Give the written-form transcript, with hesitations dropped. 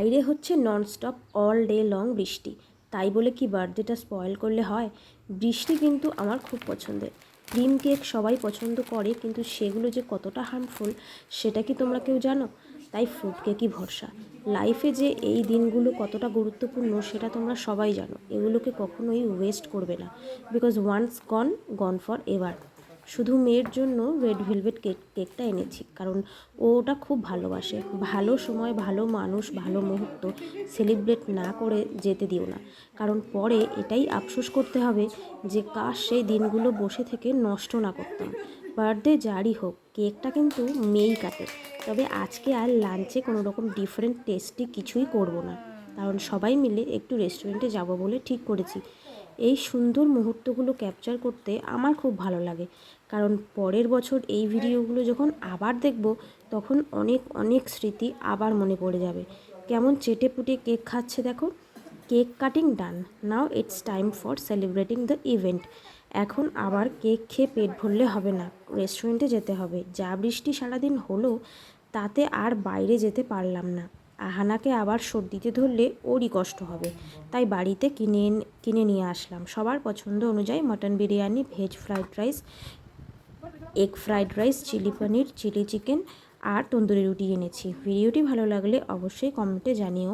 বাইরে হচ্ছে nonstop all day long বৃষ্টি, তাই বলে কি বার্থডেটা স্পয়েল করলে হয়? বৃষ্টি কিন্তু আমার খুব পছন্দের। ক্রিম কেক সবাই পছন্দ করে, কিন্তু সেগুলো যে কতটা হার্মফুল সেটা কি তোমরা কেউ জানো? তাই ফ্রুট কেকই ভরসা। লাইফে যে এই দিনগুলো কতটা গুরুত্বপূর্ণ সেটা তোমরা সবাই জানো। এগুলোকে কখনোই ওয়েস্ট করবে না, because once gone gone forever. শুধু মেয়ের জন্য রেড ভেলভেট কেকটা এনেছি, কারণ ও ওটা খুব ভালোবাসে। ভালো সময়, ভালো মানুষ, ভালো মুহূর্ত সেলিব্রেট না করে যেতে দিও না, কারণ পরে এটাই আফসোস করতে হবে যে কাশ সেই দিনগুলো বসে থেকে নষ্ট না করতাম। বার্থডে যারই হোক, কেকটা কিন্তু মেয়েই কাটে। তবে আজকে আর লাঞ্চে কোনো রকম ডিফারেন্ট টেস্টি কিছুই করব না, কারণ সবাই মিলে একটু রেস্টুরেন্টে যাব বলে ঠিক করেছি। এই সুন্দর মুহূর্তগুলো ক্যাপচার করতে আমার খুব ভালো লাগে, কারণ পরের বছর এই ভিডিওগুলো যখন আবার দেখব তখন অনেক অনেক স্মৃতি আবার মনে পড়ে যাবে। কেমন চেটে পুটে কেক খাচ্ছে দেখো। Cake cutting done, now it's time for celebrating the event. এখন আবার কেক খেয়ে পেট ভরলে হবে না, রেস্টুরেন্টে যেতে হবে। যা বৃষ্টি সারাদিন হলো তাতে আর বাইরে যেতে পারলাম না। আহানাকে আবার সর্দিতে ধরলে ওরই কষ্ট হবে, তাই বাড়িতে কিনে নিয়ে আসলাম সবার পছন্দ অনুযায়ী mutton biryani, veg fried rice, egg fried rice, chilli paneer, chilli chicken আর তন্দুরি রুটি এনেছি। ভিডিওটি ভালো লাগলে অবশ্যই কমেন্টে জানিও।